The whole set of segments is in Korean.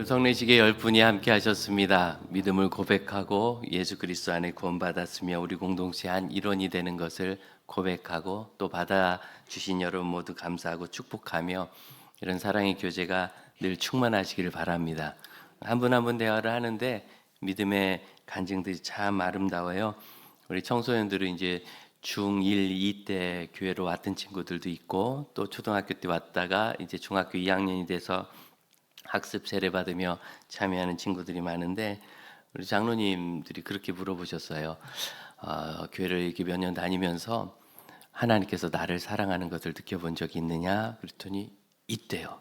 오늘 성례식에 10분이 함께 하셨습니다. 믿음을 고백하고 예수 그리스도 안에 구원받았으며 우리 공동체의 한 일원이 되는 것을 고백하고 또 받아주신 여러분 모두 감사하고 축복하며 이런 사랑의 교제가 늘 충만하시기를 바랍니다. 한 분 한 분 대화를 하는데 믿음의 간증들이 참 아름다워요. 우리 청소년들은 이제 중1, 2 때 교회로 왔던 친구들도 있고 또 초등학교 때 왔다가 이제 중학교 2학년이 돼서 학습 세례 받으며 참여하는 친구들이 많은데 우리 장로님들이 그렇게 물어보셨어요. 교회를 이렇게 몇 년 다니면서 하나님께서 나를 사랑하는 것을 느껴본 적이 있느냐? 그랬더니 있대요.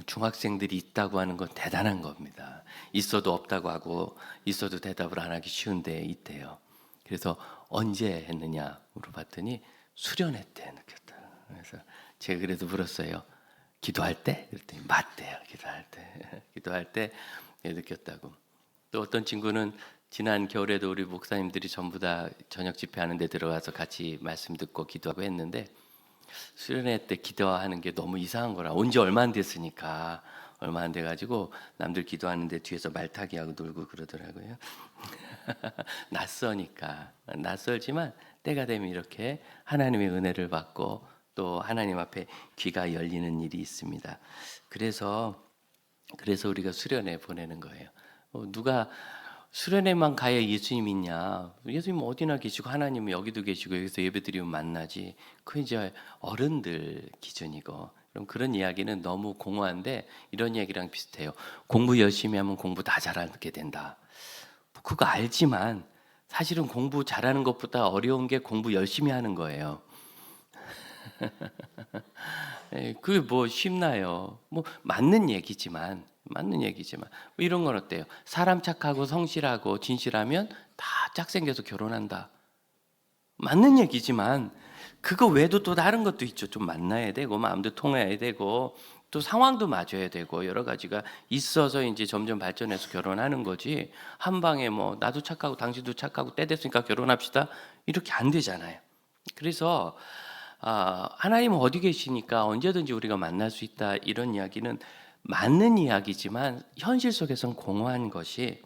중학생들이 있다고 하는 건 대단한 겁니다. 있어도 없다고 하고 있어도 대답을 안 하기 쉬운데 있대요. 그래서 언제 했느냐 물어봤더니 수련회 때 느꼈다. 그래서 제가 그래도 물었어요. 기도할 때? 그랬더니 맞대요. 기도할 때 느꼈다고. 또 어떤 친구는 지난 겨울에도 우리 목사님들이 전부 다 저녁 집회하는 데 들어가서 같이 말씀 듣고 기도하고 했는데 수련회 때 기도하는 게 너무 이상한 거라. 온 지 얼마 안 됐으니까 얼마 안 돼가지고 남들 기도하는데 뒤에서 말타기 하고 놀고 그러더라고요. 낯설지만 때가 되면 이렇게 하나님의 은혜를 받고 또 하나님 앞에 귀가 열리는 일이 있습니다. 그래서 우리가 수련회 보내는 거예요. 누가 수련회만 가야 예수님 있냐? 예수님 어디나 계시고 하나님은 여기도 계시고 여기서 예배드리면 만나지. 그 이제 어른들 기준이고. 그런 이야기는 너무 공허한데 이런 이야기랑 비슷해요. 공부 열심히 하면 공부 다 잘하게 된다. 그거 알지만 사실은 공부 잘하는 것보다 어려운 게 공부 열심히 하는 거예요. 그게 뭐 쉽나요? 뭐 맞는 얘기지만 뭐 이런 건 어때요? 사람 착하고 성실하고 진실하면 다 짝생겨서 결혼한다. 맞는 얘기지만 그거 외에도 또 다른 것도 있죠. 좀 만나야 되고 마음도 통해야 되고 또 상황도 맞아야 되고 여러 가지가 있어서 이제 점점 발전해서 결혼하는 거지. 한 방에 뭐 나도 착하고 당신도 착하고 때 됐으니까 결혼합시다. 이렇게 안 되잖아요. 그래서 하나님은 어디 계시니까 언제든지 우리가 만날 수 있다 이런 이야기는 맞는 이야기지만 현실 속에선 공허한 것이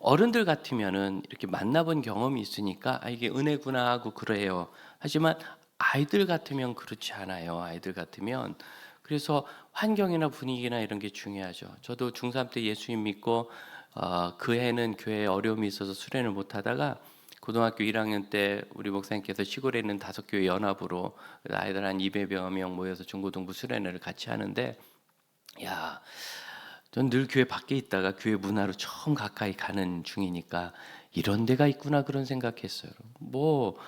어른들 같으면은 이렇게 만나본 경험이 있으니까 이게 은혜구나 하고 그래요. 하지만 아이들 같으면 그렇지 않아요. 아이들 같으면 그래서 환경이나 분위기나 이런 게 중요하죠. 저도 중3 때 예수님 믿고 그 해는 교회에 어려움이 있어서 수련을 못 하다가 고등학교 1학년 때 우리 목사님께서 시골에 있는 5교회 연합으로 아이들 한 200여 명 모여서 중고등부 수련회를 같이 하는데 야, 전 늘 교회 밖에 있다가 교회 문화로 처음 가까이 가는 중이니까 이런 데가 있구나 그런 생각했어요. 뭐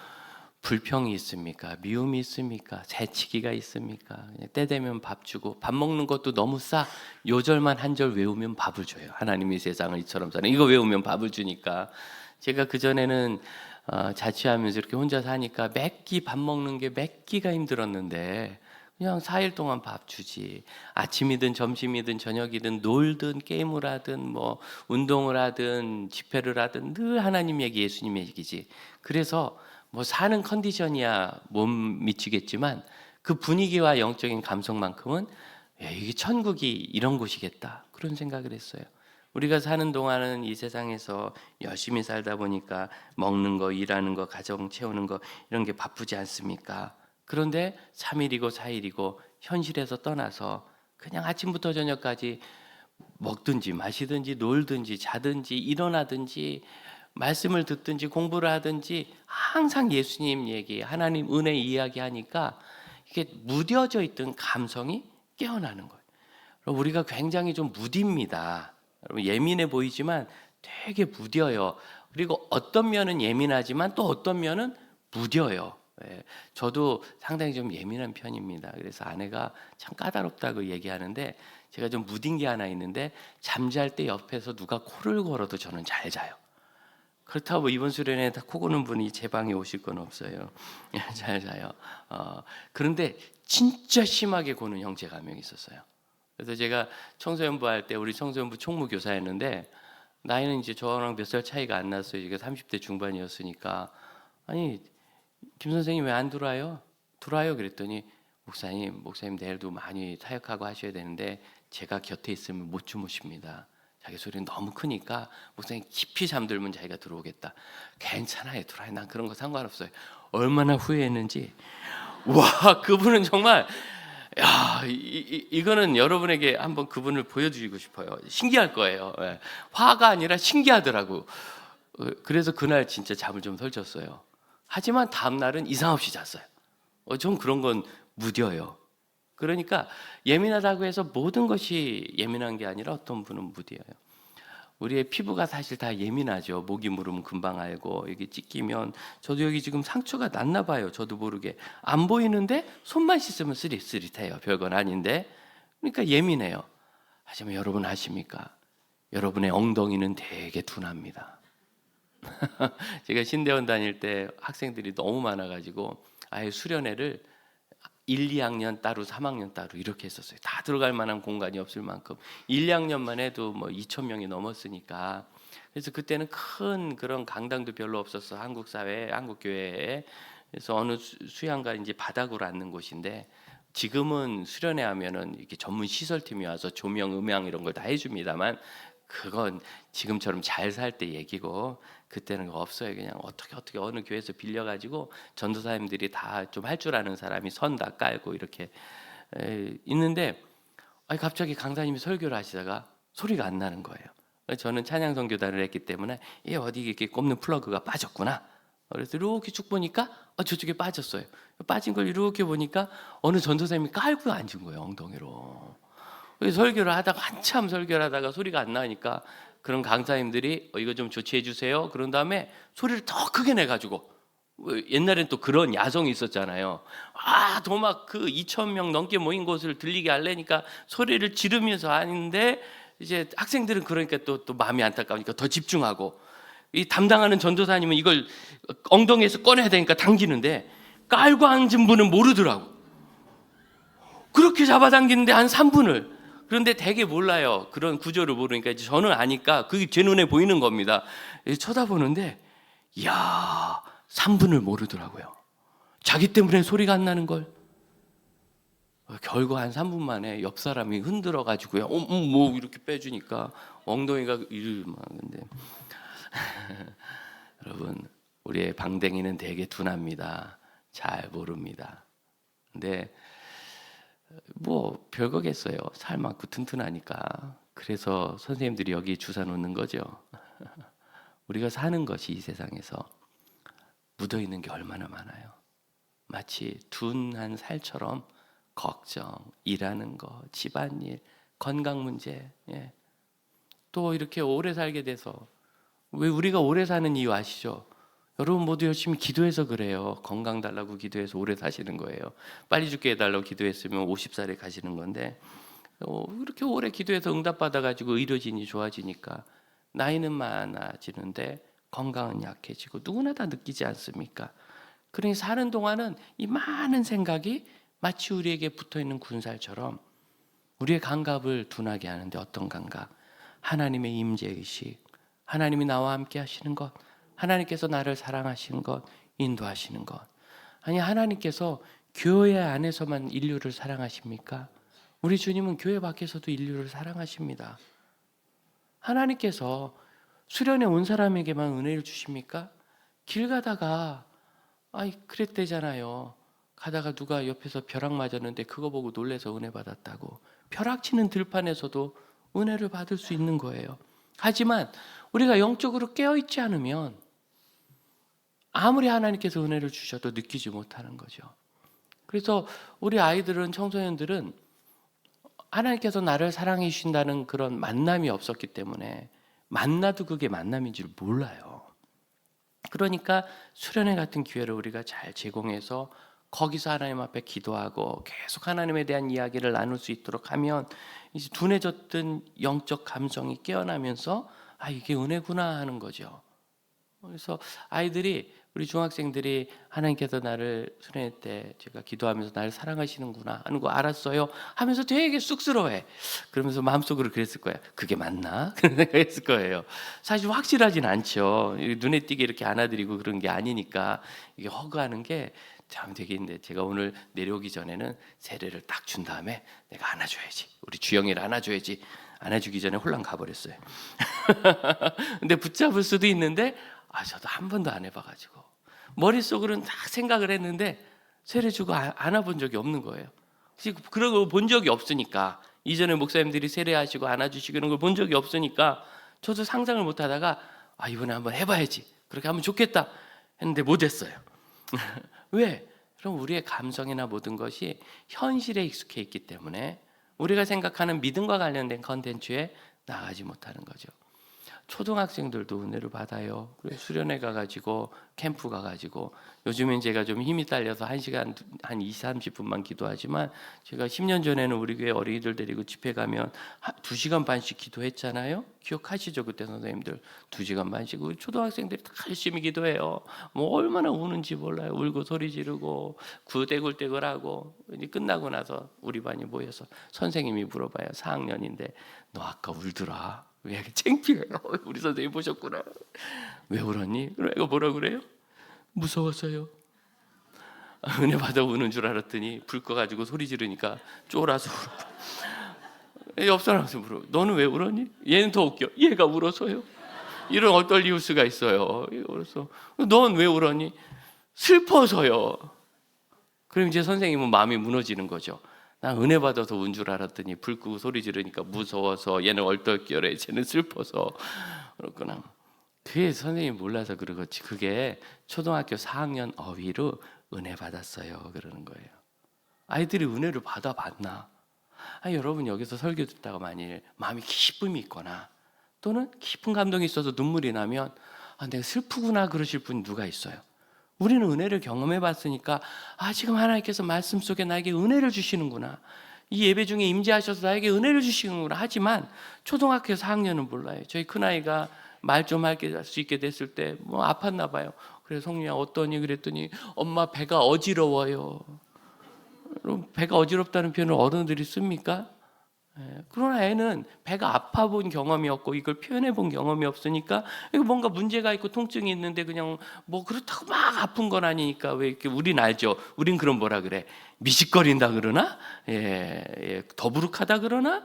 불평이 있습니까? 미움이 있습니까? 새치기가 있습니까? 때 되면 밥 주고 밥 먹는 것도 너무 싸. 요절만 한 절 외우면 밥을 줘요. 하나님이 세상을 이처럼 사는 이거 외우면 밥을 주니까 제가 그전에는 자취하면서 이렇게 혼자 사니까 몇 끼 밥 먹는 게 몇 끼가 힘들었는데 그냥 4일 동안 밥 주지. 아침이든 점심이든 저녁이든 놀든 게임을 하든 뭐 운동을 하든 집회를 하든 늘 하나님 얘기 예수님 얘기지. 그래서 뭐 사는 컨디션이야 못 미치겠지만 그 분위기와 영적인 감성만큼은 이게 천국이 이런 곳이겠다 그런 생각을 했어요. 우리가 사는 동안은 이 세상에서 열심히 살다 보니까 먹는 거, 일하는 거, 가정 채우는 거 이런 게 바쁘지 않습니까? 그런데 3일이고 4일이고 현실에서 떠나서 그냥 아침부터 저녁까지 먹든지 마시든지 놀든지 자든지 일어나든지 말씀을 듣든지 공부를 하든지 항상 예수님 얘기, 하나님 은혜 이야기하니까 이게 무뎌져 있던 감성이 깨어나는 거예요. 우리가 굉장히 좀 무딥니다. 여러분 예민해 보이지만 되게 무뎌요. 그리고 어떤 면은 예민하지만 또 어떤 면은 무뎌요. 저도 상당히 좀 예민한 편입니다. 그래서 아내가 참 까다롭다고 얘기하는데 제가 좀 무딘 게 하나 있는데 잠잘 때 옆에서 누가 코를 골어도 저는 잘 자요. 그렇다고 이번 수련회 다 코 고는 분이 제 방에 오실 건 없어요. 잘 자요. 그런데 진짜 심하게 고는 형제가 한 명 있었어요. 그래서 제가 청소년부 할 때 우리 청소년부 총무교사였는데 나이는 이제 저랑 몇 살 차이가 안 났어요. 제가 30대 중반이었으니까 아니 김 선생님 왜 안 들어와요? 들어와요 그랬더니 목사님 내일도 많이 사역하고 하셔야 되는데 제가 곁에 있으면 못 주무십니다. 자기 소리는 너무 크니까 목사님 깊이 잠들면 자기가 들어오겠다. 괜찮아요, 들어와요. 난 그런 거 상관없어요. 얼마나 후회했는지. 와, 그분은 정말 이거는 여러분에게 한번 그분을 보여드리고 싶어요. 신기할 거예요. 예. 화가 아니라 신기하더라고. 그래서 그날 진짜 잠을 좀 설쳤어요. 하지만 다음 날은 이상 없이 잤어요. 전 그런 건 무뎌요. 그러니까 예민하다고 해서 모든 것이 예민한 게 아니라 어떤 분은 무뎌요. 우리의 피부가 사실 다 예민하죠. 모기 물으면 금방 알고, 여기 찢기면, 저도 여기 지금 상처가 났나 봐요. 저도 모르게 안 보이는데 손만 씻으면 쓰릿쓰릿해요. 별건 아닌데. 그러니까 예민해요. 하지만 여러분 아십니까? 여러분의 엉덩이는 되게 둔합니다. 제가 신대원 다닐 때 학생들이 너무 많아가지고 아예 수련회를 1, 2학년 따로 3학년 따로 이렇게 했었어요. 다 들어갈 만한 공간이 없을 만큼 1, 2학년만 해도 뭐 2,000명이 넘었으니까. 그래서 그때는 큰 그런 강당도 별로 없었어. 한국 사회, 한국 교회에. 그래서 어느 수양가 이제 바닥으로 앉는 곳인데, 지금은 수련회 하면은 이렇게 전문 시설팀이 와서 조명, 음향 이런 걸 다 해줍니다만, 그건 지금처럼 잘 살 때 얘기고, 그때는 그거 없어요. 그냥 어떻게 어느 교회에서 빌려가지고 전도사님들이 다 좀 할 줄 아는 사람이 선 다 깔고 이렇게 있는데, 갑자기 강사님이 설교를 하시다가 소리가 안 나는 거예요. 저는 찬양 선교단을 했기 때문에 어디 이렇게 꼽는 플러그가 빠졌구나. 그래서 이렇게 쭉 보니까 저쪽에 빠졌어요. 빠진 걸 이렇게 보니까 어느 전도사님이 깔고 앉은 거예요, 엉덩이로. 설교를 하다가 한참 설교를 하다가 소리가 안 나니까 그런 강사님들이 이거 좀 조치해 주세요. 그런 다음에 소리를 더 크게 내가지고, 옛날엔 또 그런 야성이 있었잖아요. 도막 그 2,000명 넘게 모인 곳을 들리게 하려니까 소리를 지르면서 하는데, 이제 학생들은 그러니까 또 마음이 안타까우니까 더 집중하고, 이 담당하는 전도사님은 이걸 엉덩이에서 꺼내야 되니까 당기는데 깔고 앉은 분은 모르더라고. 그렇게 잡아당기는데 한 3분을. 그런데 되게 몰라요. 그런 구조를 모르니까. 저는 아니까 그게 제 눈에 보이는 겁니다. 쳐다보는데, 이야, 3분을 모르더라고요. 자기 때문에 소리가 안 나는 걸. 결국 한 3분 만에 옆 사람이 흔들어 가지고요. 뭐 이렇게 빼주니까 엉덩이가 이러는데. 여러분, 우리의 방댕이는 되게 둔합니다. 잘 모릅니다. 근데 뭐 별거겠어요. 살 많고 튼튼하니까. 그래서 선생님들이 여기 주사 놓는 거죠. 우리가 사는 것이 이 세상에서 묻어 있는 게 얼마나 많아요. 마치 둔한 살처럼 걱정, 일하는 거, 집안일, 건강 문제, 또 이렇게 오래 살게 돼서. 왜 우리가 오래 사는 이유 아시죠? 여러분 모두 열심히 기도해서 그래요. 건강 달라고 기도해서 오래 사시는 거예요. 빨리 죽게 해달라고 기도했으면 50살에 가시는 건데, 이렇게 오래 기도해서 응답받아가지고 의료진이 좋아지니까 나이는 많아지는데 건강은 약해지고, 누구나 다 느끼지 않습니까? 그러니 사는 동안은 이 많은 생각이 마치 우리에게 붙어있는 군살처럼 우리의 감각을 둔하게 하는데, 어떤 감각? 하나님의 임재의식, 하나님이 나와 함께 하시는 것, 하나님께서 나를 사랑하시는 것, 인도하시는 것. 아니, 하나님께서 교회 안에서만 인류를 사랑하십니까? 우리 주님은 교회 밖에서도 인류를 사랑하십니다. 하나님께서 수련회 온 사람에게만 은혜를 주십니까? 길 가다가 그랬대잖아요. 가다가 누가 옆에서 벼락 맞았는데 그거 보고 놀래서 은혜 받았다고. 벼락 치는 들판에서도 은혜를 받을 수 있는 거예요. 하지만 우리가 영적으로 깨어있지 않으면 아무리 하나님께서 은혜를 주셔도 느끼지 못하는 거죠. 그래서 우리 아이들은, 청소년들은 하나님께서 나를 사랑해 주신다는 그런 만남이 없었기 때문에 만나도 그게 만남인 줄 몰라요. 그러니까 수련회 같은 기회를 우리가 잘 제공해서 거기서 하나님 앞에 기도하고 계속 하나님에 대한 이야기를 나눌 수 있도록 하면, 이제 둔해졌던 영적 감성이 깨어나면서 이게 은혜구나 하는 거죠. 그래서 아이들이, 우리 중학생들이 하나님께서 나를 수련회 때 제가 기도하면서 나를 사랑하시는구나 하는 거 알았어요 하면서 되게 쑥스러워해. 그러면서 마음속으로 그랬을 거예요. 그게 맞나? 그런 생각했을 거예요. 사실 확실하진 않죠. 눈에 띄게 이렇게 안아드리고 그런 게 아니니까 이게 허그하는 게 참 되겠는데 제가 오늘 내려오기 전에는 세례를 딱 준 다음에 내가 안아줘야지. 우리 주영이를 안아줘야지. 안아주기 전에 홀랑 가버렸어요. 근데 붙잡을 수도 있는데 저도 한 번도 안 해봐가지고 머릿속으로는 딱 생각을 했는데 세례 주고 안아본 적이 없는 거예요. 그런 거 본 적이 없으니까 이전에 목사님들이 세례하시고 안아주시고 이런 걸 본 적이 없으니까 저도 상상을 못하다가 이번에 한번 해봐야지. 그렇게 하면 좋겠다 했는데 못했어요. 왜? 그럼 우리의 감성이나 모든 것이 현실에 익숙해 있기 때문에 우리가 생각하는 믿음과 관련된 컨텐츠에 나가지 못하는 거죠. 초등학생들도 은혜를 받아요. 수련회 가가지고 캠프 가가지고 요즘엔 제가 좀 힘이 딸려서 1시간 한 20, 30분만 기도하지만 제가 10년 전에는 우리 교회 어린이들 데리고 집회 가면 2시간 반씩 기도했잖아요. 기억하시죠? 그때 선생님들 2시간 반씩 우리 초등학생들이 다 열심히 기도해요. 뭐 얼마나 우는지 몰라요. 울고 소리 지르고 구대굴대굴하고 끝나고 나서 우리 반이 모여서 선생님이 물어봐요. 4학년인데 너 아까 울더라. 왜 창피해요? 우리 선생님 보셨구나. 왜 울었니? 그럼 애가 뭐라 그래요? 무서워서요. 은혜 받아 우는 줄 알았더니 불 꺼가지고 소리 지르니까 쫄아서 울어. 옆 사람한테 물어. 너는 왜 울었니? 얘는 더 웃겨. 얘가 울어서요. 이런 엇떨리울 수가 있어요. 그래서 넌 왜 울었니? 슬퍼서요. 그럼 이제 선생님은 마음이 무너지는 거죠. 난 은혜 받아서 운 줄 알았더니 불 끄고 소리 지르니까 무서워서 얘는 얼떨결에 쟤는 슬퍼서 그렇구나. 그게 선생님이 몰라서 그러겠지. 그게 초등학교 4학년 어휘로 은혜 받았어요 그러는 거예요. 아이들이 은혜를 받아봤나? 여러분 여기서 설교 듣다가 만일 마음이 기쁨이 있거나 또는 깊은 감동이 있어서 눈물이 나면 내가 슬프구나 그러실 분 누가 있어요? 우리는 은혜를 경험해 봤으니까 지금 하나님께서 말씀 속에 나에게 은혜를 주시는구나. 이 예배 중에 임재하셔서 나에게 은혜를 주시는구나. 하지만 초등학교 4학년은 몰라요. 저희 큰아이가 말 좀 할 수 있게 됐을 때 뭐 아팠나 봐요. 그래서 성유야 어떠니? 그랬더니 엄마 배가 어지러워요. 그럼 배가 어지럽다는 표현을 어른들이 씁니까? 그러나 애는 배가 아파 본 경험이 없고 이걸 표현해 본 경험이 없으니까 이거 뭔가 문제가 있고 통증이 있는데 그냥 뭐 그렇다고 막 아픈 건 아니니까 왜 이렇게 우린 알죠. 우린 그럼 뭐라 그래? 미식거린다 그러나? 더부룩하다 그러나?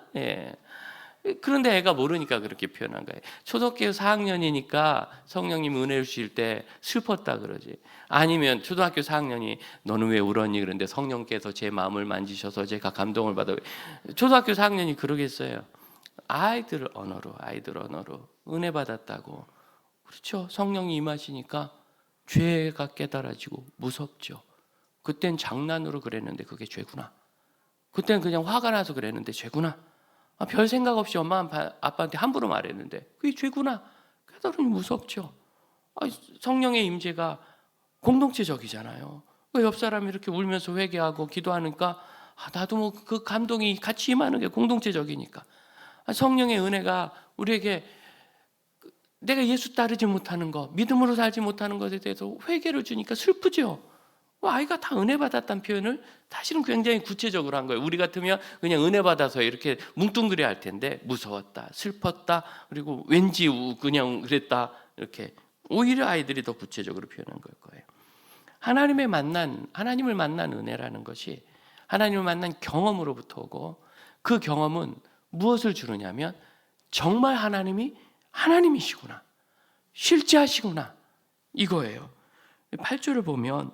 그런데 애가 모르니까 그렇게 표현한 거예요. 초등학교 4학년이니까 성령님 은혜 주실 때 슬펐다 그러지. 아니면 초등학교 4학년이 너는 왜 울었니? 그런데 성령께서 제 마음을 만지셔서 제가 감동을 받아. 초등학교 4학년이 그러겠어요. 아이들 언어로 은혜 받았다고. 그렇죠. 성령이 임하시니까 죄가 깨달아지고 무섭죠. 그땐 장난으로 그랬는데 그게 죄구나. 그땐 그냥 화가 나서 그랬는데 죄구나. 별 생각 없이 엄마 아빠한테 함부로 말했는데 그게 죄구나. 깨달으니 무섭죠. 성령의 임재가 공동체적이잖아요. 옆 사람이 이렇게 울면서 회개하고 기도하니까 나도 뭐 그 감동이 같이 임하는 게 공동체적이니까. 성령의 은혜가 우리에게 내가 예수 따르지 못하는 것, 믿음으로 살지 못하는 것에 대해서 회개를 주니까 슬프죠. 아이가 다 은혜 받았다는 표현을 사실은 굉장히 구체적으로 한 거예요. 우리 같으면 그냥 은혜 받아서 이렇게 뭉뚱그려 할 텐데 무서웠다, 슬펐다, 그리고 왠지 그냥 그랬다 이렇게 오히려 아이들이 더 구체적으로 표현한 걸 거예요. 하나님을 만난 은혜라는 것이 하나님을 만난 경험으로부터 오고 그 경험은 무엇을 주느냐면 정말 하나님이 하나님이시구나, 실제하시구나 이거예요. 8절을 보면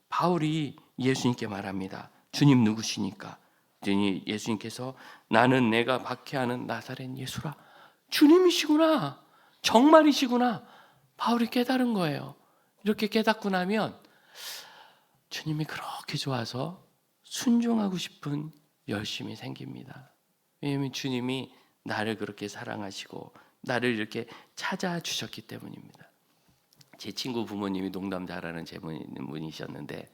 바울이 예수님께 말합니다. 주님 누구시니까? 예수님께서 나는 내가 박해하는 나사렛 예수라. 주님이시구나. 정말이시구나. 바울이 깨달은 거예요. 이렇게 깨닫고 나면 주님이 그렇게 좋아서 순종하고 싶은 열심이 생깁니다. 왜냐하면 주님이 나를 그렇게 사랑하시고 나를 이렇게 찾아주셨기 때문입니다. 제 친구 부모님이 농담 잘하는 재밌는 분이셨는데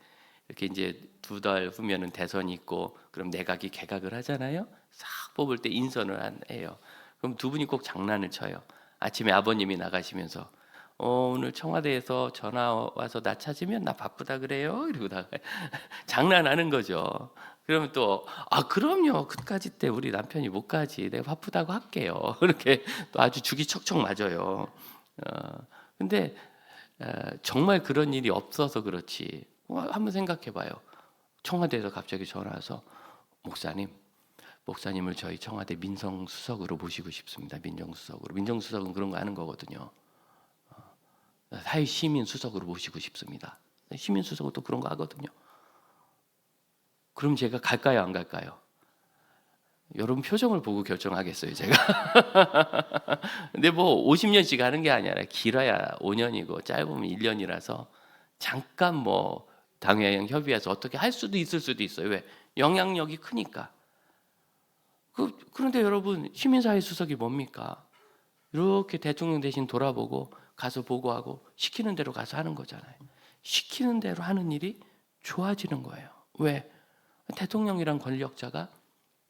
이렇게 이제 2달 후면은 대선이 있고 그럼 내각이 개각을 하잖아요. 싹 뽑을 때 인선을 해요. 그럼 두 분이 꼭 장난을 쳐요. 아침에 아버님이 나가시면서 오늘 청와대에서 전화 와서 나 찾으면 나 바쁘다 그래요. 이러고 나가요. 장난하는 거죠. 그러면 또 그럼요. 그까짓 때 우리 남편이 못 가지. 내가 바쁘다고 할게요. 이렇게 또 아주 죽이 척척 맞아요. 근데 정말 그런 일이 없어서 그렇지 한번 생각해 봐요. 청와대에서 갑자기 전화 와서 목사님을 저희 청와대 민정수석으로 모시고 싶습니다. 민정수석으로. 민정수석은 그런 거 하는 거거든요. 사회 시민수석으로 모시고 싶습니다. 시민수석은 또 그런 거 하거든요. 그럼 제가 갈까요, 안 갈까요? 여러분 표정을 보고 결정하겠어요, 제가. 근데 뭐 50년씩 하는 게 아니라 길어야 5년이고 짧으면 1년이라서 잠깐 뭐 당회랑 협의해서 어떻게 할 수도 있을 수도 있어요. 왜? 영향력이 크니까. 그런데 여러분, 시민사회 수석이 뭡니까? 이렇게 대통령 대신 돌아보고 가서 보고하고 시키는 대로 가서 하는 거잖아요. 시키는 대로 하는 일이 좋아지는 거예요. 왜? 대통령이란 권력자가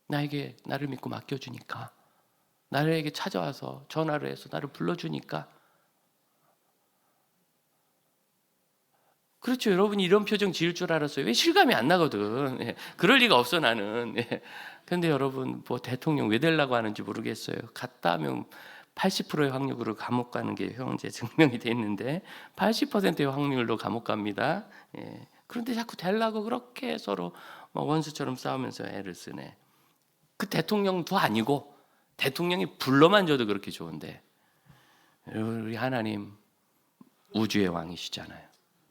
나를 믿고 맡겨주니까, 나에게 찾아와서 전화를 해서 나를 불러주니까. 그렇죠. 여러분이 이런 표정 지을 줄 알았어요. 왜? 실감이 안 나거든. 예. 그럴 리가 없어 나는. 예. 근데 여러분 뭐 대통령 왜 되려고 하는지 모르겠어요. 갔다 하면 80%의 확률로 감옥 가는 게 현재 증명이 돼 있는데 80%의 확률로 감옥 갑니다. 예. 그런데 자꾸 되려고 그렇게 서로 원수처럼 싸우면서 애를 쓰네. 그 대통령도 아니고 대통령이 불러만 줘도 그렇게 좋은데, 우리 하나님 우주의 왕이시잖아요.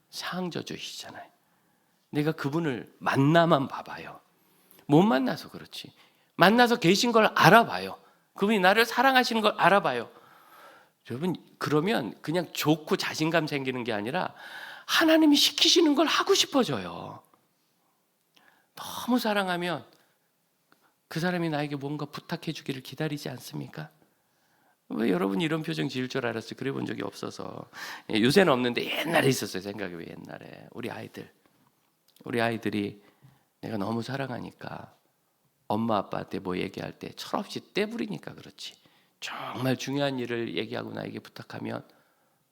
창조주시잖아요. 내가 그분을 만나만 봐봐요. 못 만나서 그렇지. 만나서 계신 걸 알아봐요. 그분이 나를 사랑하시는 걸 알아봐요. 여러분, 그러면 그냥 좋고 자신감 생기는 게 아니라 하나님이 시키시는 걸 하고 싶어져요. 너무 사랑하면 그 사람이 나에게 뭔가 부탁해 주기를 기다리지 않습니까? 왜 여러분 이런 표정 지을 줄 알았어요? 그래 본 적이 없어서. 요새는 없는데 옛날에 있었어요. 생각해 왜 옛날에. 우리 아이들이 내가 너무 사랑하니까 엄마 아빠한테 뭐 얘기할 때 철없이 떼부리니까 그렇지. 정말 중요한 일을 얘기하고 나에게 부탁하면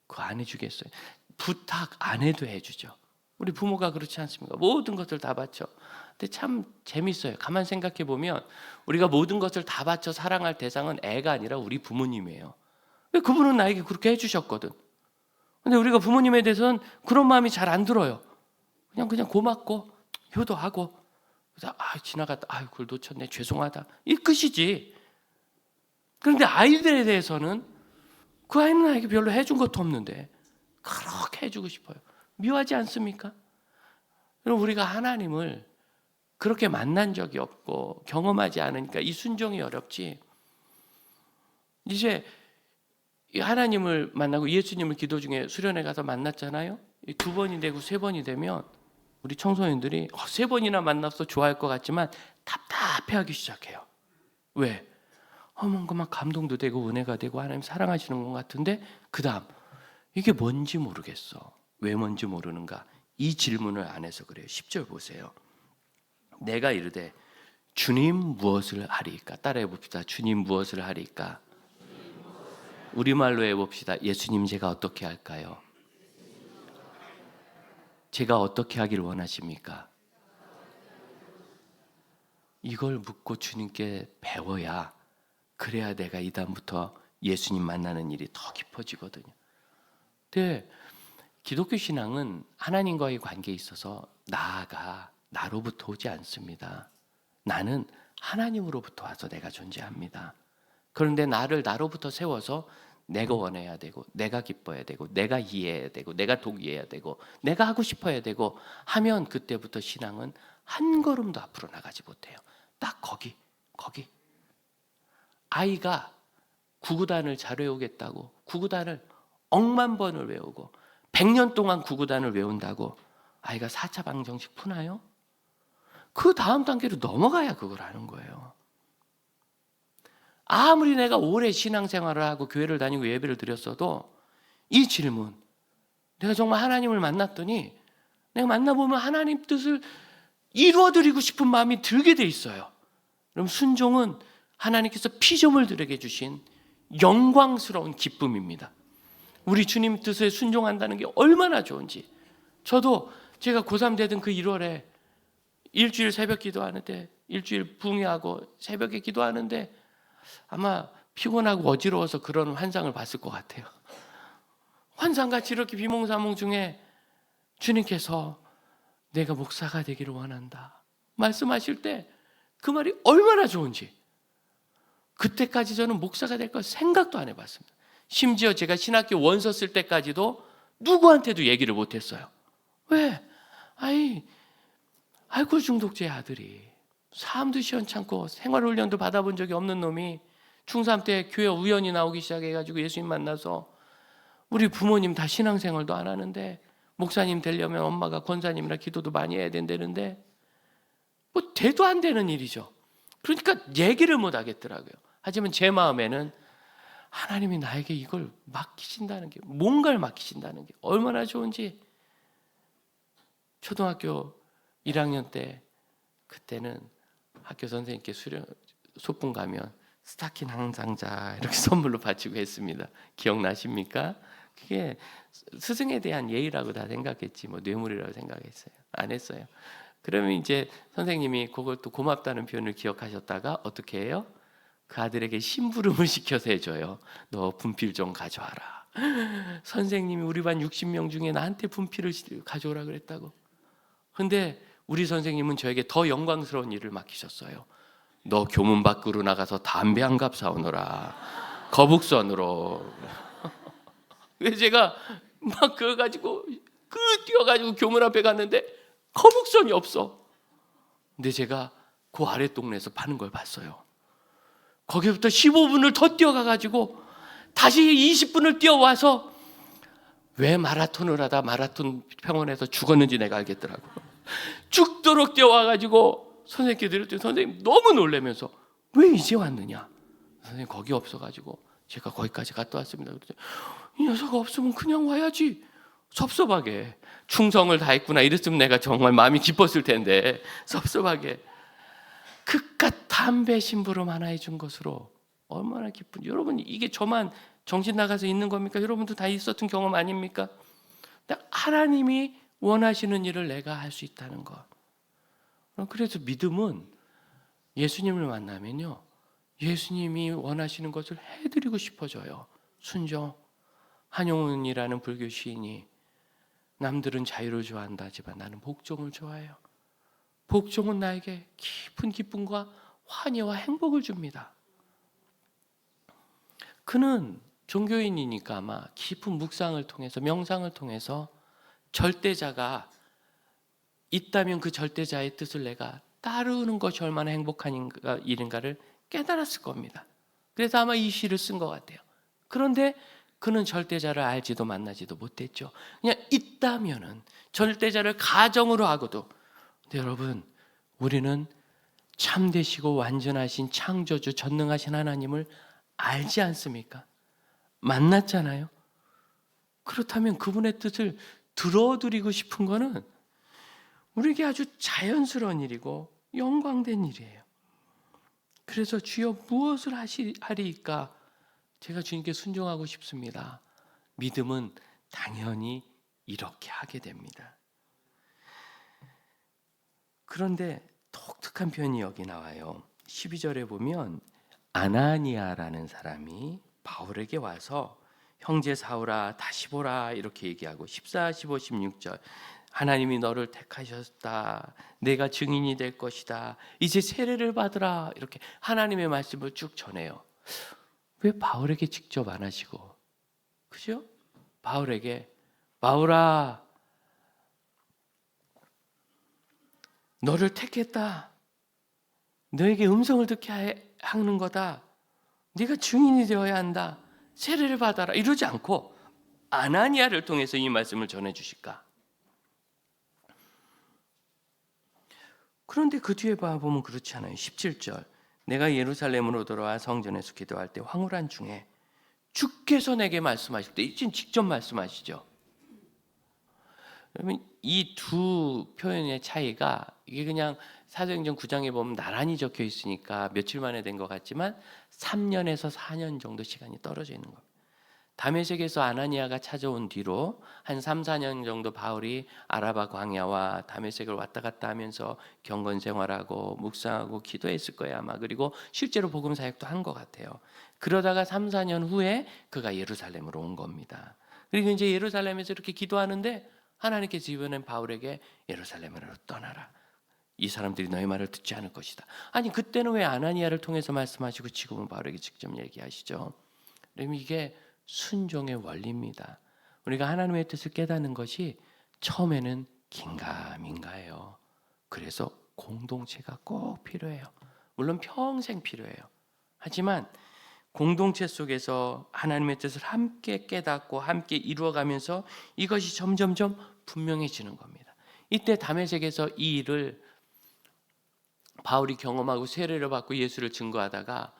그거 안 해주겠어요? 부탁 안 해도 해주죠. 우리 부모가 그렇지 않습니까? 모든 것들 다 바쳐. 근데 참 재밌어요. 가만 생각해 보면 우리가 모든 것을 다 바쳐 사랑할 대상은 애가 아니라 우리 부모님이에요. 왜? 그분은 나에게 그렇게 해주셨거든. 근데 우리가 부모님에 대해서는 그런 마음이 잘 안 들어요. 그냥 고맙고 효도하고, 그래서 지나갔다, 그걸 놓쳤네, 죄송하다, 이 끝이지. 그런데 아이들에 대해서는 그 아이는 나에게 별로 해준 것도 없는데 그렇게 해주고 싶어요. 미워하지 않습니까? 그럼 우리가 하나님을 그렇게 만난 적이 없고 경험하지 않으니까 이 순종이 어렵지. 이제 하나님을 만나고 예수님을 기도 중에 수련회 가서 만났잖아요. 2번이 되고 3번이 되면 우리 청소년들이 3번이나 만나서 좋아할 것 같지만 답답해하기 시작해요. 왜? 뭔가 막 감동도 되고 은혜가 되고 하나님 사랑하시는 것 같은데 그 다음 이게 뭔지 모르겠어. 왜 뭔지 모르는가? 이 질문을 안 해서 그래요. 10절 보세요. 내가 이르되 주님 무엇을 하리이까? 따라해 봅시다. 주님 무엇을 하리이까? 우리말로 해봅시다. 예수님 제가 어떻게 할까요? 제가 어떻게 하기를 원하십니까? 이걸 묻고 주님께 배워야, 그래야 내가 이 다음부터 예수님 만나는 일이 더 깊어지거든요. 근데 기독교 신앙은 하나님과의 관계에 있어서 나아가 나로부터 오지 않습니다. 나는 하나님으로부터 와서 내가 존재합니다. 그런데 나를 나로부터 세워서 내가 원해야 되고, 내가 기뻐야 되고, 내가 이해해야 되고, 내가 동의해야 되고, 내가 하고 싶어야 되고 하면 그때부터 신앙은 한 걸음도 앞으로 나가지 못해요. 딱 거기. 아이가 구구단을 잘 외우겠다고 구구단을 억만 번을 외우고 100년 동안 구구단을 외운다고 아이가 4차 방정식 푸나요? 그 다음 단계로 넘어가야 그걸 하는 거예요. 아무리 내가 오래 신앙생활을 하고 교회를 다니고 예배를 드렸어도 이 질문, 내가 정말 하나님을 만났더니 내가 만나보면 하나님 뜻을 이루어드리고 싶은 마음이 들게 돼 있어요. 그럼 순종은 하나님께서 피조물 들에게 주신 영광스러운 기쁨입니다. 우리 주님 뜻에 순종한다는 게 얼마나 좋은지. 저도 제가 고3 되던 그 1월에 일주일 새벽 기도하는데, 일주일 붕괴하고 새벽에 기도하는데 아마 피곤하고 어지러워서 그런 환상을 봤을 것 같아요. 환상같이 이렇게 비몽사몽 중에 주님께서 내가 목사가 되기를 원한다 말씀하실 때 그 말이 얼마나 좋은지, 그때까지 저는 목사가 될 거 생각도 안 해봤습니다. 심지어 제가 신학교 원서 쓸 때까지도 누구한테도 얘기를 못했어요. 왜? 알코올 중독자의 아들이 삶도 시원찮고 생활훈련도 받아본 적이 없는 놈이 중3 때 교회 우연히 나오기 시작해가지고 예수님 만나서 우리 부모님 다 신앙생활도 안 하는데 목사님 되려면 엄마가 권사님이라 기도도 많이 해야 된다는데 뭐 돼도 안 되는 일이죠. 그러니까 얘기를 못 하겠더라고요. 하지만 제 마음에는 하나님이 나에게 이걸 맡기신다는 게, 뭔가를 맡기신다는 게 얼마나 좋은지. 초등학교 1학년 때, 그때는 학교 선생님께 소풍 가면 스타킹 한 상자 이렇게 선물로 바치고 했습니다. 기억나십니까? 그게 스승에 대한 예의라고 다 생각했지 뭐 뇌물이라고 생각했어요. 안 했어요. 그러면 이제 선생님이 그걸 또 고맙다는 표현을 기억하셨다가 어떻게 해요? 그 아들에게 심부름을 시켜서 해줘요. 너 분필 좀 가져와라. 선생님이 우리 반 60명 중에 나한테 분필을 가져오라 그랬다고. 근데 우리 선생님은 저에게 더 영광스러운 일을 맡기셨어요. 너 교문 밖으로 나가서 담배 한 갑 사오너라. 거북선으로. 그래서 제가 막 그거 가지고 뛰어가지고 교문 앞에 갔는데 거북선이 없어. 근데 제가 그 아래 동네에서 파는 걸 봤어요. 거기부터 15분을 더 뛰어가가지고 다시 20분을 뛰어와서 왜 마라톤을 하다 마라톤 병원에서 죽었는지 내가 알겠더라고. 죽도록 뛰어와가지고 선생님께 드렸더니 선생님 너무 놀라면서 왜 이제 왔느냐? 선생님 거기 없어가지고 제가 거기까지 갔다 왔습니다. 그랬더니 이 녀석 없으면 그냥 와야지. 섭섭하게 충성을 다했구나 이랬으면 내가 정말 마음이 기뻤을 텐데 섭섭하게 그깟 담배 심부름 하나 해준 것으로 얼마나 기쁜지. 여러분 이게 저만 정신 나가서 있는 겁니까? 여러분도 다 있었던 경험 아닙니까? 하나님이 원하시는 일을 내가 할 수 있다는 것. 그래서 믿음은 예수님을 만나면요, 예수님이 원하시는 것을 해드리고 싶어져요. 순종. 한용운이라는 불교 시인이 남들은 자유를 좋아한다 하지만 나는 복종을 좋아해요. 복종은 나에게 깊은 기쁨과 환희와 행복을 줍니다. 그는 종교인이니까 아마 깊은 묵상을 통해서, 명상을 통해서 절대자가 있다면 그 절대자의 뜻을 내가 따르는 것이 얼마나 행복한 일인가를 깨달았을 겁니다. 그래서 아마 이 시를 쓴 것 같아요. 그런데 그는 절대자를 알지도 만나지도 못했죠. 그냥 있다면은 절대자를 가정으로 하고도. 근데 여러분, 우리는 참되시고 완전하신 창조주 전능하신 하나님을 알지 않습니까? 만났잖아요. 그렇다면 그분의 뜻을 들어드리고 싶은 거는 우리에게 아주 자연스러운 일이고 영광된 일이에요. 그래서 주여 무엇을 하리이까? 제가 주님께 순종하고 싶습니다. 믿음은 당연히 이렇게 하게 됩니다. 그런데 독특한 표현이 여기 나와요. 12절에 보면 아나니아라는 사람이 바울에게 와서 형제 사울아 다시 보라 이렇게 얘기하고 14, 15, 16절 하나님이 너를 택하셨다. 내가 증인이 될 것이다. 이제 세례를 받으라. 이렇게 하나님의 말씀을 쭉 전해요. 왜 바울에게 직접 안 하시고, 그죠? 바울에게 바울아 너를 택했다. 너에게 음성을 듣게 하는 거다. 네가 증인이 되어야 한다. 세례를 받아라. 이러지 않고 아나니아를 통해서 이 말씀을 전해 주실까? 그런데 그 뒤에 봐보면 그렇지 않아요. 17절 내가 예루살렘으로 돌아와 성전에서 기도할 때 황홀한 중에 주께서 내게 말씀하실 때 이젠 직접 말씀하시죠. 그러면 이 두 표현의 차이가 이게 그냥 사도행전 9장에 보면 나란히 적혀 있으니까 며칠 만에 된 것 같지만 3년에서 4년 정도 시간이 떨어져 있는 겁니다. 다메섹에서 아나니아가 찾아온 뒤로 한 3, 4년 정도 바울이 아라바 광야와 다메섹을 왔다 갔다 하면서 경건 생활하고 묵상하고 기도했을 거예요 아마. 그리고 실제로 복음 사역도 한 것 같아요. 그러다가 3, 4년 후에 그가 예루살렘으로 온 겁니다. 그리고 이제 예루살렘에서 이렇게 기도하는데 하나님께서 이번엔 바울에게 예루살렘으로 떠나라. 이 사람들이 너의 말을 듣지 않을 것이다. 아니 그때는 왜 아나니아를 통해서 말씀하시고 지금은 바울에게 직접 얘기하시죠? 그럼 이게 순종의 원리입니다. 우리가 하나님의 뜻을 깨닫는 것이 처음에는 긴가민가해요. 그래서 공동체가 꼭 필요해요. 물론 평생 필요해요. 하지만 공동체 속에서 하나님의 뜻을 함께 깨닫고 함께 이루어가면서 이것이 점점점 분명해지는 겁니다. 이때 다메섹에서 이 일을 바울이 경험하고 세례를 받고 예수를 증거하다가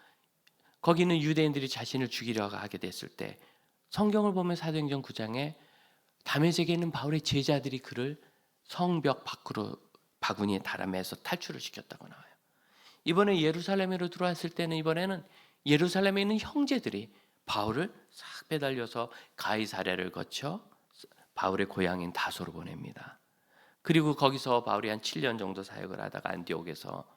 거기는 유대인들이 자신을 죽이려고 하게 됐을 때 성경을 보면 사도행전 9장에 다메섹에 있는 바울의 제자들이 그를 성벽 밖으로 바구니에 달아매서 탈출을 시켰다고 나와요. 이번에 예루살렘으로 들어왔을 때는 이번에는 예루살렘에 있는 형제들이 바울을 싹 빼달려서 가이사랴를 거쳐 바울의 고향인 다소로 보냅니다. 그리고 거기서 바울이 한 7년 정도 사역을 하다가 안디옥에서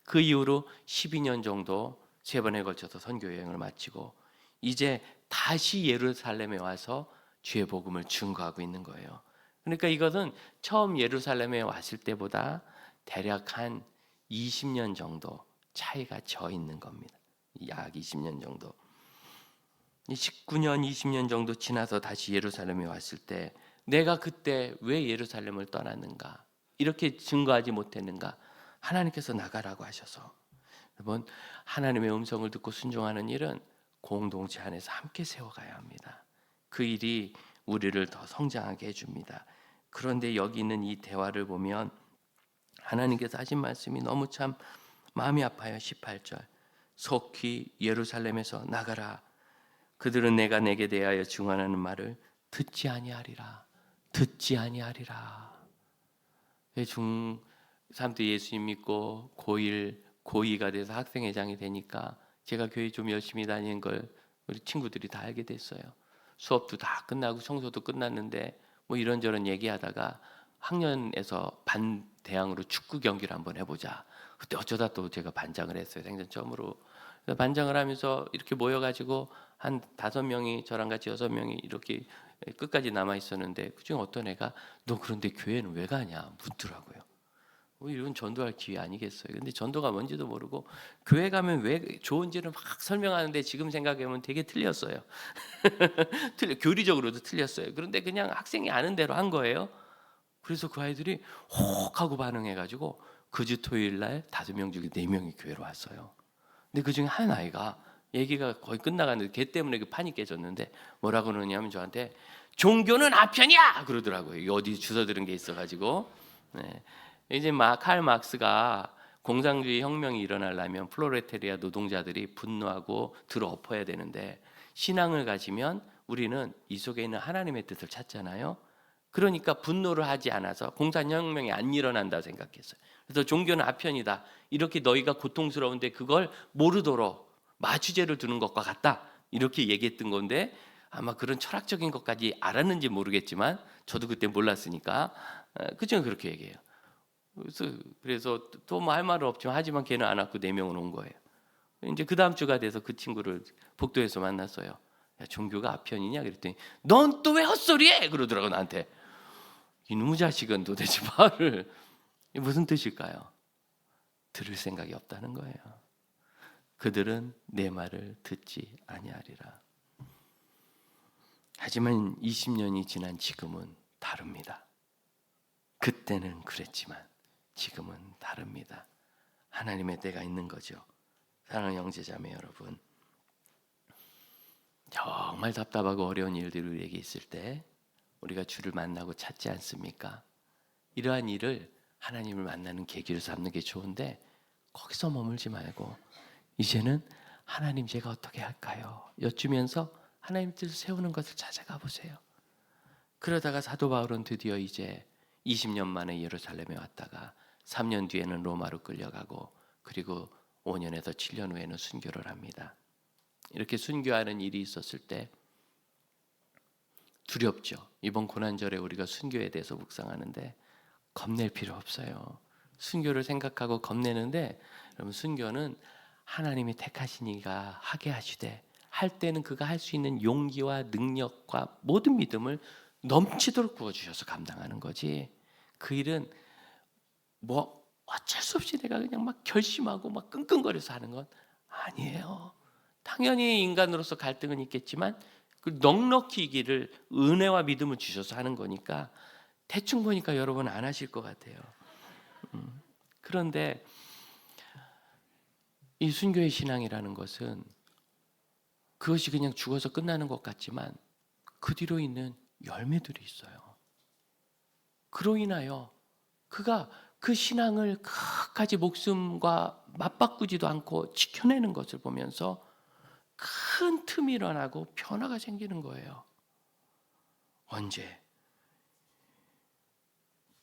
그 이후로 12년 정도 3번에 걸쳐서 선교 여행을 마치고 이제 다시 예루살렘에 와서 주의 복음을 증거하고 있는 거예요. 그러니까 이것은 처음 예루살렘에 왔을 때보다 대략 한 20년 정도 차이가 져 있는 겁니다. 약 20년 정도. 19년, 20년 정도 지나서 다시 예루살렘에 왔을 때 내가 그때 왜 예루살렘을 떠났는가? 이렇게 증거하지 못했는가? 하나님께서 나가라고 하셔서 여러분 하나님의 음성을 듣고 순종하는 일은 공동체 안에서 함께 세워가야 합니다. 그 일이 우리를 더 성장하게 해줍니다. 그런데 여기 있는 이 대화를 보면 하나님께서 하신 말씀이 너무 참 마음이 아파요. 18절 속히 예루살렘에서 나가라. 그들은 내가 내게 대하여 증언하는 말을 듣지 아니하리라. 듣지 아니하리라. 중3 때 예수님 믿고 고2가 돼서 학생회장이 되니까 제가 교회 좀 열심히 다니는 걸 우리 친구들이 다 알게 됐어요. 수업도 다 끝나고 청소도 끝났는데 뭐 이런저런 얘기하다가 학년에서 반 대항으로 축구 경기를 한번 해보자. 그때 어쩌다 또 제가 반장을 했어요. 생전 처음으로. 반장을 하면서 이렇게 모여가지고 한 5명이 저랑 같이 6명이 이렇게 끝까지 남아 있었는데 그중에 어떤 애가 너 그런데 교회는 왜 가냐 묻더라고요. 이건 전도할 기회 아니겠어요. 근데 전도가 뭔지도 모르고 교회 가면 왜 좋은지를 막 설명하는데 지금 생각해보면 되게 틀렸어요. 교리적으로도 틀렸어요. 그런데 그냥 학생이 아는 대로 한 거예요. 그래서 그 아이들이 혹 하고 반응해가지고 그 주 토요일 날 5명 중에 4명이 교회로 왔어요. 근데 그 중에 한 아이가 얘기가 거의 끝나가는데 걔 때문에 그 판이 깨졌는데 뭐라고 그러냐면 저한테 종교는 아편이야 그러더라고요. 어디 주워 들은 게 있어가지고. 네. 이제 칼 막스가 공산주의 혁명이 일어나려면 플로레테리아 노동자들이 분노하고 들어 엎어야 되는데 신앙을 가지면 우리는 이 속에 있는 하나님의 뜻을 찾잖아요. 그러니까 분노를 하지 않아서 공산혁명이 안 일어난다 생각했어요. 그래서 종교는 아편이다. 이렇게 너희가 고통스러운데 그걸 모르도록 마취제를 두는 것과 같다. 이렇게 얘기했던 건데 아마 그런 철학적인 것까지 알았는지 모르겠지만 저도 그때 몰랐으니까 그죠 그렇게 얘기해요. 그래서 또 뭐 할 말은 없지만 하지만 걔는 안 왔고 4명은 온 거예요. 이제 그 다음 주가 돼서 그 친구를 복도에서 만났어요. 야, 종교가 아편이냐 그랬더니 넌 또 왜 헛소리해? 그러더라고 나한테. 이놈의 자식은 도대체 말을 무슨 뜻일까요? 들을 생각이 없다는 거예요. 그들은 내 말을 듣지 아니하리라. 하지만 20년이 지난 지금은 다릅니다. 그때는 그랬지만 지금은 다릅니다. 하나님의 때가 있는 거죠. 사랑하는 형제자매 여러분, 정말 답답하고 어려운 일들이 우리에게 있을 때 우리가 주를 만나고 찾지 않습니까? 이러한 일을 하나님을 만나는 계기로 삼는 게 좋은데 거기서 머물지 말고 이제는 하나님 제가 어떻게 할까요? 여쭈면서 하나님 뜻을 세우는 것을 찾아가 보세요. 그러다가 사도 바울은 드디어 이제 20년 만에 예루살렘에 왔다가 3년 뒤에는 로마로 끌려가고 그리고 5년에서 7년 후에는 순교를 합니다. 이렇게 순교하는 일이 있었을 때 두렵죠. 이번 고난절에 우리가 순교에 대해서 묵상하는데 겁낼 필요 없어요. 순교를 생각하고 겁내는데 여러분 순교는 하나님이 택하신 이가 하게 하시되 할 때는 그가 할 수 있는 용기와 능력과 모든 믿음을 넘치도록 부어주셔서 감당하는 거지, 그 일은 뭐 어쩔 수 없이 내가 그냥 막 결심하고 막 끙끙거려서 하는 건 아니에요. 당연히 인간으로서 갈등은 있겠지만 그 넉넉히 이 길을 은혜와 믿음을 주셔서 하는 거니까 대충 보니까 여러분 안 하실 것 같아요. 그런데 이 순교의 신앙이라는 것은 그것이 그냥 죽어서 끝나는 것 같지만 그 뒤로 있는 열매들이 있어요. 그로 인하여 그가 그 신앙을 끝까지 목숨과 맞바꾸지도 않고 지켜내는 것을 보면서 큰 틈이 일어나고 변화가 생기는 거예요. 언제?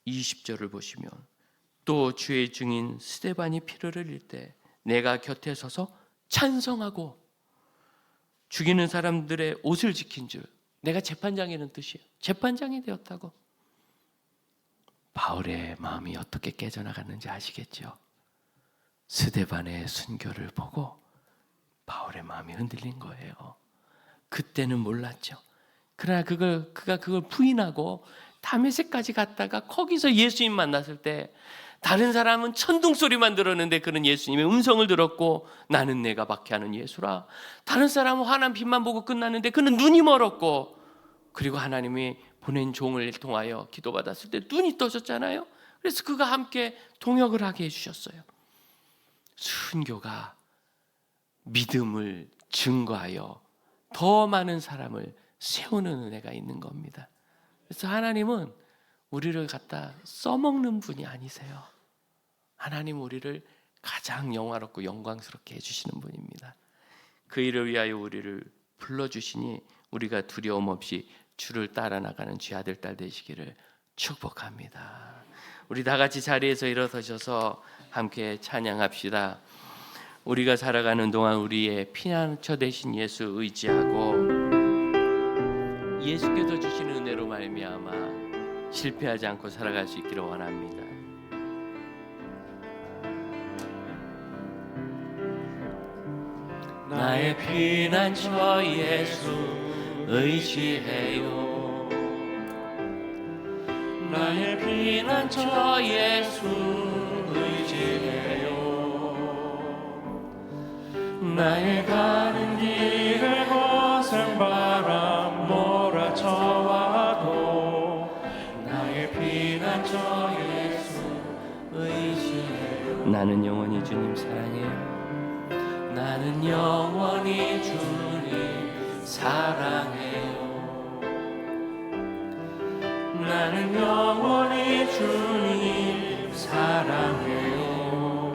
20절을 보시면 또 주의 증인 스데반이 피를 흘릴 때 내가 곁에 서서 찬성하고 죽이는 사람들의 옷을 지킨 줄, 내가 재판장이라는 뜻이에요. 재판장이 되었다고. 바울의 마음이 어떻게 깨져나갔는지 아시겠죠? 스데반의 순교를 보고 바울의 마음이 흔들린 거예요. 그때는 몰랐죠. 그러나 그가 그걸 부인하고 다메섹까지 갔다가 거기서 예수님 만났을 때 다른 사람은 천둥 소리만 들었는데 그는 예수님의 음성을 들었고 나는 내가 박해하는 예수라. 다른 사람은 환한 빛만 보고 끝났는데 그는 눈이 멀었고, 그리고 하나님이 보낸 종을 통하여 기도받았을 때 눈이 떠졌잖아요. 그래서 그가 함께 동역을 하게 해주셨어요. 순교가 믿음을 증거하여 더 많은 사람을 세우는 은혜가 있는 겁니다. 그래서 하나님은 우리를 갖다 써먹는 분이 아니세요. 하나님 우리를 가장 영화롭고 영광스럽게 해주시는 분입니다. 그 일을 위하여 우리를 불러주시니 우리가 두려움 없이 주를 따라 나가는 주 아들 딸 되시기를 축복합니다. 우리 다 같이 자리에서 일어서셔서 함께 찬양합시다. 우리가 살아가는 동안 우리의 피난처 되신 예수 의지하고 예수께서 주시는 은혜로 말미암아 실패하지 않고 살아갈 수 있기를 원합니다. 나의 피난처 예수 의지해요. 나의 피난처 예수 의지해요. 나의 가는 길을 고생바람 몰아쳐와도 나의 피난처 예수 의지해요. 나는 영원히 주님 사랑해요. 나는 영원히 주님 사랑해요. 나는 영원히 주님 사랑해요.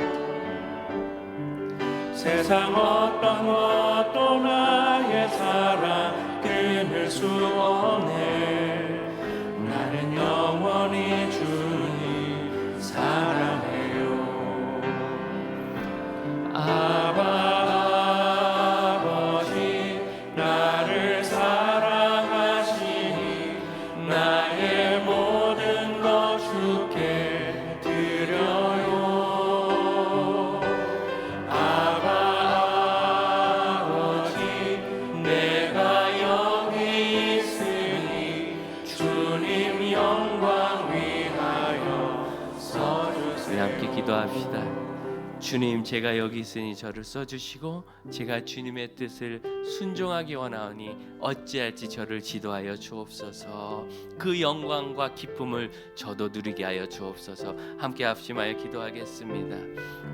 세상 어떤 것도 나의 사랑 끊을 수 없네. 나는 영원히 주님 사랑해요. 아바 기도합시다. 주님, 제가 여기 있으니 저를 써주시고 제가 주님의 뜻을 순종하기 원하오니 어찌할지 저를 지도하여 주옵소서. 그 영광과 기쁨을 저도 누리게 하여 주옵소서. 함께 합심하여 기도하겠습니다.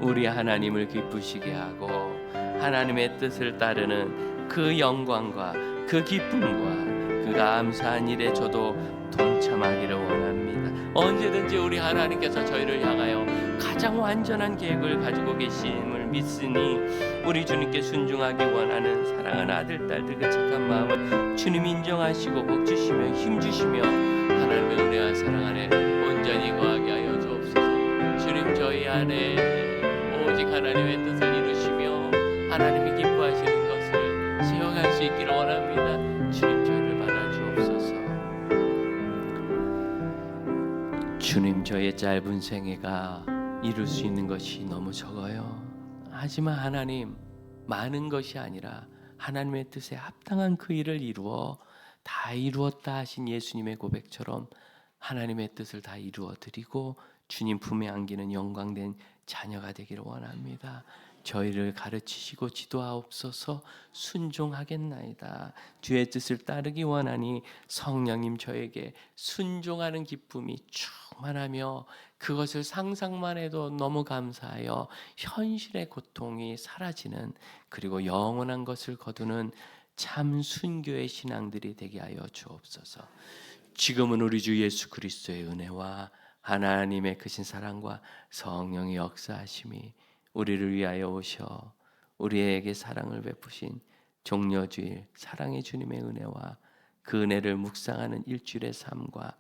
우리 하나님을 기쁘시게 하고 하나님의 뜻을 따르는 그 영광과 그 기쁨과 그 감사한 일에 저도 동참하기를 원합니다. 언제든지 우리 하나님께서 저희를 향하여 가장 완전한 계획을 가지고 계심을 믿으니 우리 주님께 순종하기 원하는 사랑하는 아들 딸들 그 착한 마음을 주님 인정하시고 복 주시며 힘 주시며 하나님의 은혜와 사랑 안에 온전히 거하게 하여 주옵소서. 주님, 저희 안에 오직 하나님의 뜻을 이루시며 하나님이 기뻐하시는 것을 수용할 수 있기를 원합니다. 주님, 저희를 받아 주옵소서. 주님, 저의 짧은 생애가 이룰 수 있는 것이 너무 적어요. 하지만 하나님, 많은 것이 아니라 하나님의 뜻에 합당한 그 일을 이루어 다 이루었다 하신 예수님의 고백처럼 하나님의 뜻을 다 이루어 드리고 주님 품에 안기는 영광된 자녀가 되기를 원합니다. 저희를 가르치시고 지도하옵소서. 순종하겠나이다. 주의 뜻을 따르기 원하니 성령님 저에게 순종하는 기쁨이 충만하며 그것을 상상만 해도 너무 감사하여 현실의 고통이 사라지는, 그리고 영원한 것을 거두는 참 순교의 신앙들이 되게 하여 주옵소서. 지금은 우리 주 예수 그리스도의 은혜와 하나님의 크신 사랑과 성령의 역사하심이 우리를 위하여 오셔 우리에게 사랑을 베푸신 종려주일 사랑의 주님의 은혜와 그 은혜를 묵상하는 일주일의 삶과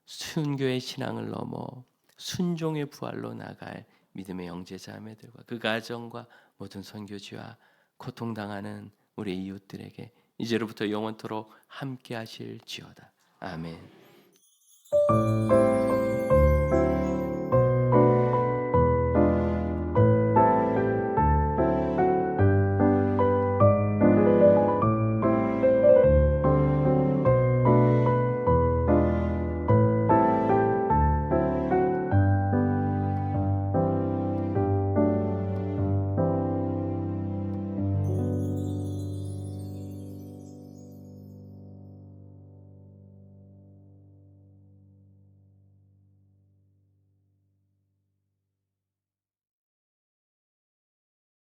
순교의 신앙을 넘어 순종의 부활로 나갈 믿음의 형제자매들과 그 가정과 모든 선교지와 고통당하는 우리 이웃들에게 이제로부터 영원토록 함께 하실지어다. 아멘.